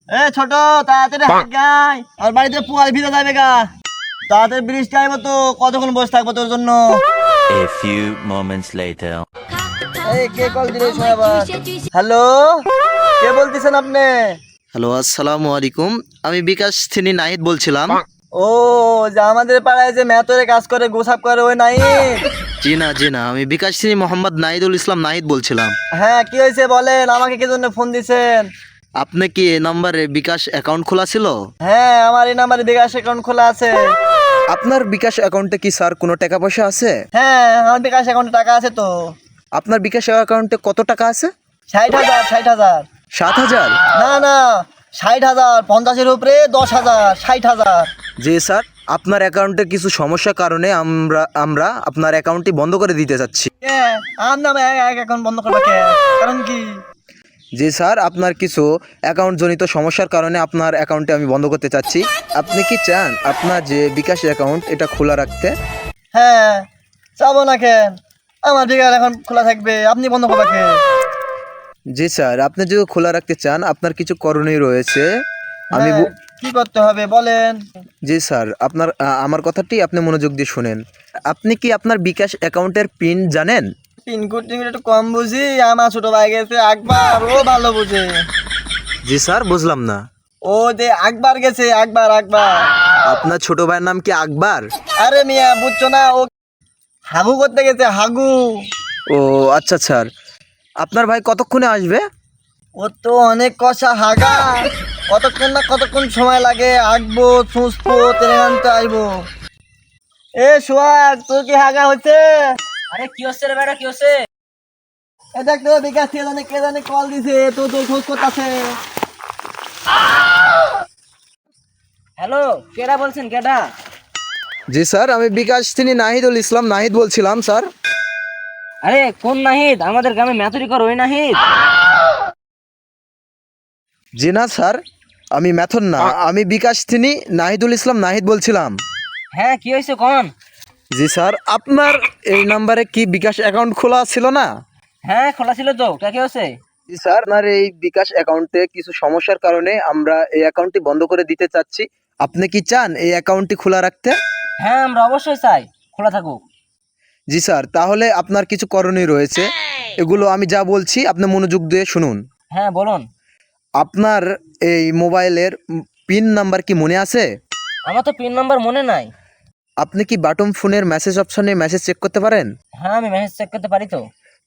এ ছোট তাড়াতাড়ি হাত গায় আর বাড়িতে পোয়াল ভিজে যাবে গা। তাড়াতাড়ি বৃষ্টি আইবো তো, কতক্ষণ বসে থাকবো তোর জন্য। A few moments later. এই কে কল দিলে আবার? হ্যালো, কে বলতেছেন আপনি? হ্যালো, আসসালামু আলাইকুম। আমি বিকাশ তিনি নাহিদ বলছিলাম। ও, যে আমাদের পাড়ায় যে মেহতরে কাজ করে গোসাপ করে ওই নাই? জি না, আমি বিকাশ তিনি মোহাম্মদ নাহিদুল ইসলাম নাহিদ বলছিলাম। হ্যাঁ, কি হয়েছে বলেন, আমাকে কি জন্য ফোন দিছেন? আপনি কি এই নম্বরে বিকাশ অ্যাকাউন্ট খোলা ছিল? হ্যাঁ, আমার এই নাম্বারে বিকাশ অ্যাকাউন্ট খোলা আছে। আপনার বিকাশ অ্যাকাউন্টে কি স্যার কোনো টাকা পয়সা আছে? হ্যাঁ, আমার বিকাশ অ্যাকাউন্টে টাকা আছে তো। আপনার বিকাশ অ্যাকাউন্টে কত টাকা আছে? 60,000, 60,000। 7,000? না না, 60,000, 50-এর উপরে 10,000, 60,000। জি স্যার, আপনার অ্যাকাউন্টে কিছু সমস্যার কারণে আমরা আপনার অ্যাকাউন্টটি বন্ধ করে দিতে চাচ্ছি। কে আমার নামে অ্যাকাউন্ট বন্ধ করবে কে? কারণ কি? জি স্যার, আপনার কিছু অ্যাকাউন্ট জনিত সমস্যার কারণে আপনার অ্যাকাউন্টে আমি বন্ধ করতে চাচ্ছি। আপনি কি চান আপনার যে বিকাশ অ্যাকাউন্ট এটা খোলা রাখতে? হ্যাঁ, যাবো না কেন? আমার বিকাশ এখন খোলা থাকবে, আপনি বন্ধ করবে কে? জি স্যার, আপনি যদি খোলা রাখতে চান আপনার কিছু করণীয় রয়েছে। আমি হ্যাঁ, কি করতে হবে বলেন? জি স্যার, আমার কথাটি আপনি মনোযোগ দিয়ে শুনেন। আপনি কি আপনার বিকাশ অ্যাকাউন্টের পিন জানেন? পিনকোড একটু কম বুঝি, আমার ছোট ভাই গেছে আকবর, ও ভালো বুঝে। জি স্যার, বুঝলাম না। ও যে আকবর গেছে, আকবর আকবর। আপনার ছোট ভাইয়ের নাম কি আকবর? আরে মিয়া বুঝছো না, ও হাগু করতে গেছে, হাগু। ও আচ্ছা স্যার, আপনার ভাই কতক্ষণে আসবে? ও তো অনেক কষা হাগা, কতক্ষণ না কতক্ষণ সময় লাগে, আঁকবো চুষবো তেলেগানতে আসবো। এ সোহাগ, তোর কি হাগা হচ্ছে? আরে কি হচ্ছে রে বেটা, কি হচ্ছে? এ দেখ তো, বিকাশ থেকে কে জানে কল দিছে, তো তোর খোঁজ করতেছে। হ্যালো, কেডা বলছেন, কেডা? জি স্যার, আমি বিকাশ তিনি নাহিদুল ইসলাম নাহিদ বলছিলাম স্যার। আরে কোন নাহিদ? আমাদের গ্রামে ম্যাথুরি কর ওই নাহিদ? জি না স্যার, আমি ম্যাথন না, আমি বিকাশ তিনি নাহিদুল ইসলাম নাহিদ বলছিলাম। হ্যাঁ, কি হয়েছে কোন? জি স্যার, আপনার এই নাম্বারে কি বিকাশ অ্যাকাউন্ট খোলা ছিল না? হ্যাঁ, খোলা ছিল তো, কি হয়েছে? জি স্যার, আপনার এই বিকাশ অ্যাকাউন্টে কিছু সমস্যার কারণে আমরা এই অ্যাকাউন্টটি বন্ধ করে দিতে চাচ্ছি। আপনি কি চান এই অ্যাকাউন্টটি খোলা রাখতে? হ্যাঁ, আমরা অবশ্যই চাই খোলা থাকুক। জি স্যার, তাহলে আপনার কিছু করণীয় রয়েছে, এগুলো আমি যা বলছি আপনি মনোযোগ দিয়ে শুনুন। হ্যাঁ বলুন। আপনার এই মোবাইলের পিন নাম্বার কি মনে আছে? আমার তো পিন নাম্বার মনে নাই। আপনি কি বাটন ফোনের মেসেজ অপশনে মেসেজ চেক করতে পারেন? হ্যাঁ, আমি মেসেজ চেক করতে পারি তো।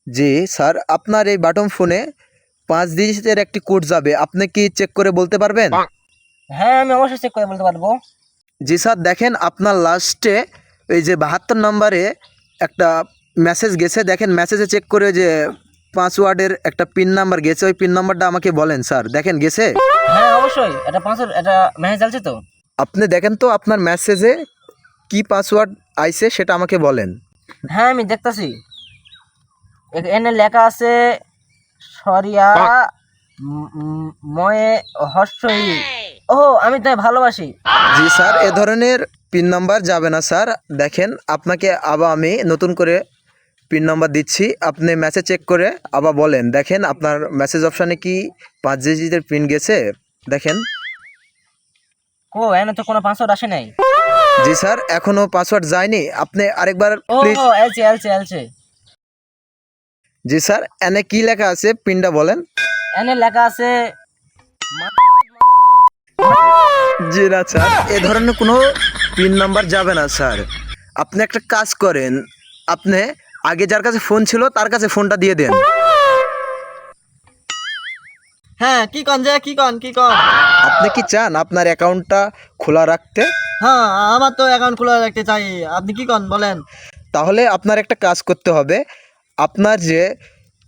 জি স্যার, আপনার এই বাটন ফোনে 5 ডিজিটের একটি কোড যাবে, আপনি কি চেক করে বলতে পারবেন? হ্যাঁ, আমি অবশ্যই চেক করে বলতে পারবো। জি স্যার, দেখেন আপনার লাস্টে এই যে 72 নম্বরে একটা মেসেজ গেছে, দেখেন মেসেজে চেক করে যে পাসওয়ার্ডের একটা পিন নাম্বার গেছে, ওই পিন নাম্বারটা আমাকে বলেন স্যার, দেখেন গেছে? হ্যাঁ অবশ্যই, এটা পাসওয়ার্ড, এটা মেসেজ আছে তো। আপনি দেখেন তো আপনার মেসেজে কি পাসওয়ার্ড আইছে সেটা আমাকে বলেন। হ্যাঁ আমি দেখতাছি, এখানে লেখা আছে সরিয়া ময়ে হর্ষই। ও, আমি তাই ভালোবাসি। জি স্যার, এ ধরনের পিন নাম্বার যাবে না স্যার। দেখেন আপনাকে আবার আমি নতুন করে পিন নাম্বার দিচ্ছি, আপনি মেসেজ চেক করে আবার বলেন। দেখেন আপনার মেসেজ অপশানে কি 5 ডিজিটের পিন গেছে, দেখেন। এনে তো কোনো পাসওয়ার্ড আসে নাই। জি স্যার, এখনো পাসওয়ার্ড যায়নি, আপনি আরেকবার ও প্লিজ। এলছে এলছে এলছে। জি স্যার, এনে কি লেখা আছে পিনটা বলেন। এনে লেখা আছে জি না স্যার, এ ধরনের কোনো পিন নাম্বার যাবে না স্যার। আপনি একটা কাজ করেন, আপনি আগে যার কাছে ফোন ছিল তার কাছে ফোনটা দিয়ে দেন। হ্যাঁ, কি কন যে, কি কন কি কন? আপনি কি চান আপনার অ্যাকাউন্টটা খোলা রাখতে? হ্যাঁ, আমার তো অ্যাকাউন্ট খোলা রাখতে চাই, আপনি কি কন বলেন? তাহলে আপনার একটা কাজ করতে হবে, আপনার যে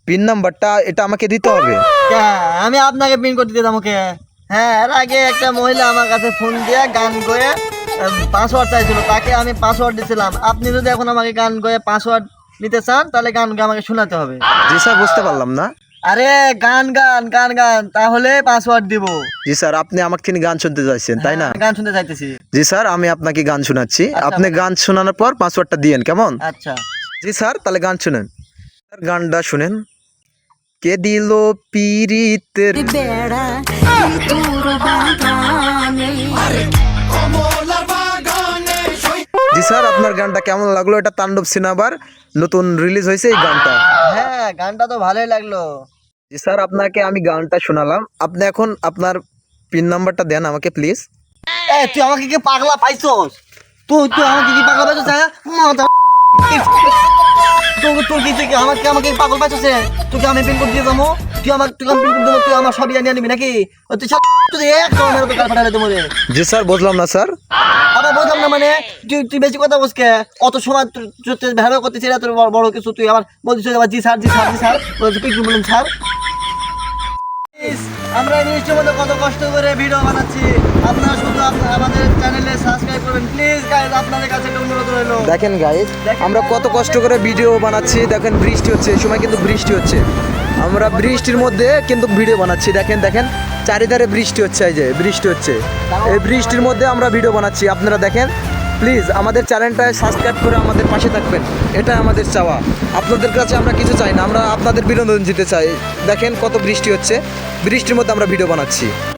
পিন নাম্বারটা এটা আমাকে দিতে হবে। কে, আমি আপনাকে পিন করে দিতে আমাকে? হ্যাঁ, এর আগে একটা মহিলা আমার কাছে ফোন দিয়ে গান গয়ে পাসওয়ার্ড চাইছিল, তাকে আমি পাসওয়ার্ড দিয়েছিলাম। আপনি যদি এখন আমাকে গান গয়ে পাসওয়ার্ড নিতে চান তাহলে গান গেয়ে আমাকে শোনাতে হবে। জি স্যার, বুঝতে পারলাম না। আরে গান গান গান গান, তাহলে পাসওয়ার্ড দিব। জি স্যার, আপনি আমাকে তিনি গান শুনতে চাইছেন তাই না? গান শুনতে চাইতেছি। জি স্যার, আমি আপনাকে গান শোনাচ্ছি, আচ্ছা, আপনি বলেন। গান শোনানোর পর পাসওয়ার্ডটা দিয়েন, কেমন? আচ্ছা। জি স্যার, তাহলে গান শুনেন। গানটা শুনেন। কে দিল পীরিতের জি স্যার, আপনার গানটা কেমন লাগলো? এটা তাণ্ডব সিনেমার নতুন রিলিজ হয়েছে এই গানটা। হ্যাঁ, গানটা তো ভালোই লাগলো। জি স্যার, আপনাকে আমি গানটা শোনালাম। আপনি এখন আপনার পিন নাম্বারটা দেন আমাকে প্লিজ। তুই আমাকে কি পাগলা পাইছস? তুই তুই আমাকে কি পাগলা পাইছস? হ্যাঁ মাথা তোর কি থেকে আমাকে আমাকে পাগল পাইছস? তোকে আমি পিন কোড দিয়ে যাবো, তুই আমার পিন কোড দেবো, তুই আমার সবই জানিয়ে নিবি নাকি? তুই তুই এক ধরনের তো গাল ফাটালে তোমার। জি স্যার, বুঝলাম না স্যার। আবার বললাম না মানে তুই তুই বেশি কথা বসকে, অত সময় ভেবে করতেছি না তোর বড় কিছু, তুই আবার বলছিস আবার জি স্যার জি স্যার জি স্যার বলছিস কি বলুন স্যার। আমরা নিশ্চয় মতো কত কষ্ট করে ভিডিও বানাচ্ছি, আপনারা শুধু আমাদের চ্যানেলে সাবস্ক্রাইব করবেন প্লিজ গাইস, আপনাদের কাছে একটা অনুরোধ রইলো। দেখেন গাইস, আমরা কত কষ্ট করে ভিডিও বানাচ্ছি। দেখেন বৃষ্টি হচ্ছে, এই সময় কিন্তু বৃষ্টি হচ্ছে। আমরা বৃষ্টির মধ্যে কিন্তু ভিডিও বানাচ্ছি। দেখেন দেখেন চারিধারে বৃষ্টি হচ্ছে, এই যে বৃষ্টি হচ্ছে, এই বৃষ্টির মধ্যে আমরা ভিডিও বানাচ্ছি। আপনারা দেখেন, প্লিজ আমাদের চ্যানেলটায় সাবস্ক্রাইব করে আমাদের পাশে থাকবেন, এটা আমাদের চাওয়া। আপনাদের কাছে আমরা কিছু চাই না, আমরা আপনাদের বিনোদন দিতে চাই। দেখেন কত বৃষ্টি হচ্ছে, বৃষ্টির মধ্যে আমরা ভিডিও বানাচ্ছি।